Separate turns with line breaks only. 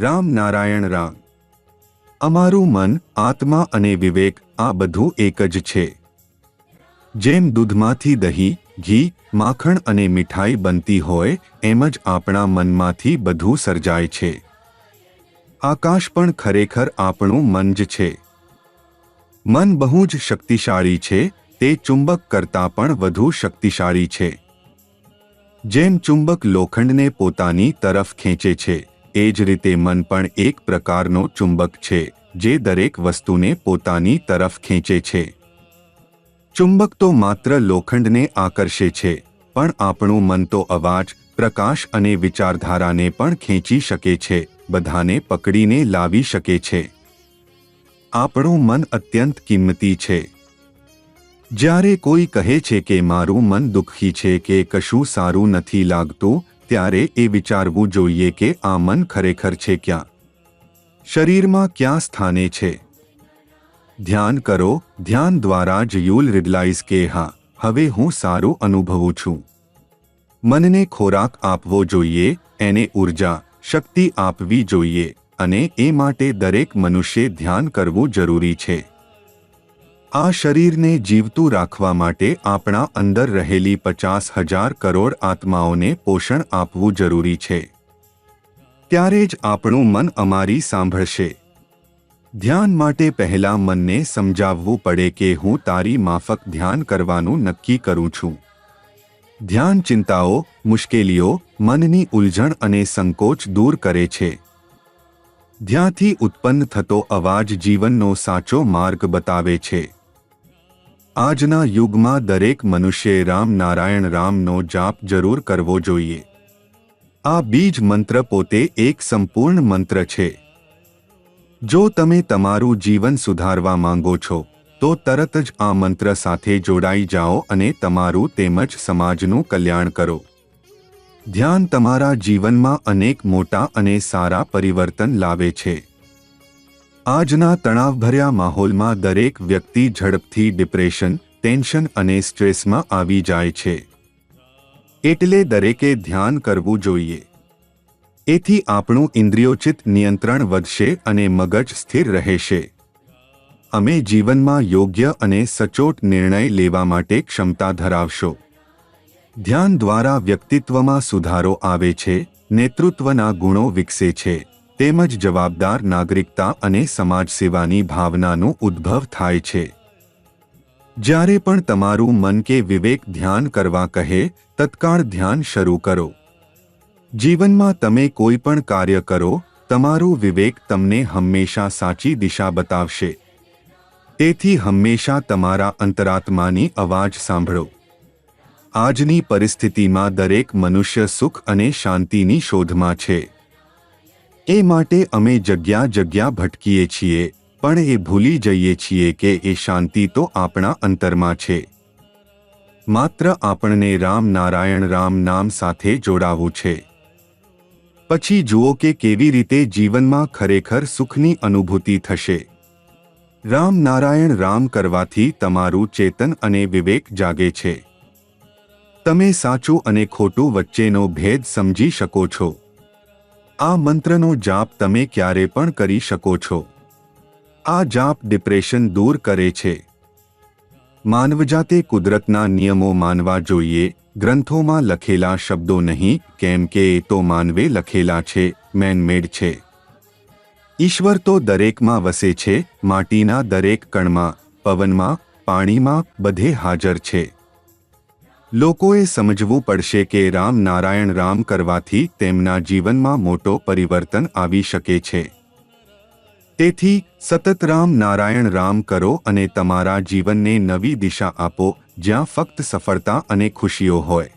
રામ નારાયણ રામ. અમારું મન, આત્મા અને વિવેક આ બધું એક જ છે. જેમ દૂધમાંથી દહીં, ઘી, માખણ અને મીઠાઈ બનતી હોય એમ જ આપણા મનમાંથી બધું સર્જાય છે. આકાશ પણ ખરેખર આપણું મન જ છે. મન બહુ જ શક્તિશાળી છે. તે ચુંબક કરતાં પણ વધુ શક્તિશાળી છે. જેમ ચુંબક લોખંડને પોતાની તરફ ખેંચે છે એ જ રીતે મન પણ એક પ્રકારનો ચુંબક છે જે દરેક વસ્તુને પોતાની તરફ ખેંચે છે. ચુંબક તો માત્ર લોખંડને આકર્ષે છે, પણ આપણું મન તો અવાજ, પ્રકાશ અને વિચારધારાને પણ ખેંચી શકે છે, બધાને પકડીને લાવી શકે છે. આપણું મન અત્યંત કિંમતી છે. જ્યારે કોઈ કહે છે કે મારું મન દુઃખી છે કે કશું સારું નથી લાગતું, ત્યારે એ વિચારવું જોઈએ કે આ મન ખરેખર છે ક્યાં? શરીરમાં ક્યાં સ્થાને છે? ધ્યાન કરો. ધ્યાન દ્વારા જ યુલ રિયલાઇઝ કે હા, હવે હું સારું અનુભવું છું. મનને ખોરાક આપવો જોઈએ, એને ઊર્જા, શક્તિ આપવી જોઈએ, અને એ માટે દરેક મનુષ્યે ધ્યાન કરવું જરૂરી છે. આ શરીરને જીવતું રાખવા માટે આપણા અંદર રહેલી 50,000 કરોડ આત્માઓને પોષણ આપવું જરૂરી છે. ત્યારે જ આપણું મન અમારી સાંભળશે. ધ્યાન માટે પહેલા મનને સમજાવવું પડે કે હું તારી માફક ધ્યાન કરવાનું નક્કી કરું છું. ધ્યાન ચિંતાઓ, મુશ્કેલીઓ, મનની ઉલઝણ અને સંકોચ દૂર કરે છે. ધ્યાનથી ઉત્પન્ન થતો અવાજ જીવનનો સાચો માર્ગ બતાવે છે. આજના યુગમાં દરેક મનુષ્યએ રામ નારાયણ રામનો જાપ જરૂર કરવો જોઈએ. આ બીજ મંત્ર પોતે એક સંપૂર્ણ મંત્ર છે. જો તમે તમારું જીવન સુધારવા માંગો છો તો તરત જ આ મંત્ર સાથે જોડાઈ જાઓ અને તમારું તેમજ સમાજનું કલ્યાણ કરો. ધ્યાન તમારા જીવનમાં અનેક મોટા અને સારા પરિવર્તન લાવે છે. આજના તણાવભર્યા માહોલમાં દરેક વ્યક્તિ ઝડપથી ડિપ્રેશન, ટેન્શન અને સ્ટ્રેસમાં આવી જાય છે. એટલે દરેકે ધ્યાન કરવું જોઈએ. એથી આપણું ઇન્દ્રિયોચિત નિયંત્રણ વધશે અને મગજ સ્થિર રહેશે. અમે જીવનમાં યોગ્ય અને સચોટ નિર્ણય લેવા માટે ક્ષમતા ધરાવશો. ધ્યાન દ્વારા વ્યક્તિત્વમાં સુધારો આવે છે, નેતૃત્વના ગુણો વિકસે છે, તેમજ જવાબદાર નાગરિકતા અને સમાજ સેવાની ભાવનાનું ઉદ્ભવ થાય છે. જ્યારે પણ તમારું મન કે વિવેક ધ્યાન કરવા કહે, તત્કાળ ધ્યાન શરૂ કરો. જીવનમાં તમે કોઈ પણ કાર્ય કરો, તમારું વિવેક તમને હંમેશા સાચી દિશા બતાવશે. તેથી હંમેશા તમારા અંતરાત્માની અવાજ સાંભળો. આજની પરિસ્થિતિમાં દરેક મનુષ્ય સુખ અને શાંતિની શોધમાં છે. એ માટે અમે જગ્યા ભટકીએ છીએ, પણ એ ભૂલી જઈએ છીએ કે એ શાંતિ તો આપણા અંતરમાં છે. માત્ર આપણને રામ નારાયણ રામ નામ સાથે જોડાવું છે. પછી જુઓ કે કેવી રીતે જીવનમાં ખરેખર સુખની અનુભૂતિ થશે. રામ નારાયણ રામ કરવાથી તમારું ચેતન અને વિવેક જાગે છે. તમે સાચું અને ખોટું વચ્ચેનો ભેદ સમજી શકો છો. આ મંત્રનો જાપ તમે ક્યારે પણ કરી શકો છો. આ જાપ ડિપ્રેશન દૂર કરે છે. માનવજાતે કુદરતના નિયમો માનવા જોઈએ, ગ્રંથોમાં લખેલા શબ્દો નહીં, કેમ કે એ તો માનવે લખેલા છે, મેનમેડ છે. ઈશ્વર તો દરેકમાં વસે છે, માટીના દરેક કણમાં, પવનમાં, પાણીમાં, બધે હાજર છે. લોકોએ સમજવું પડશે કે રામ નારાયણ રામ કરવાથી તેમના જીવનમાં મોટો પરિવર્તન આવી શકે છે. તેથી સતત રામ નારાયણ રામ કરો અને તમારા જીવનને નવી દિશા આપો, જ્યાં ફક્ત સફળતા અને ખુશીઓ હોય.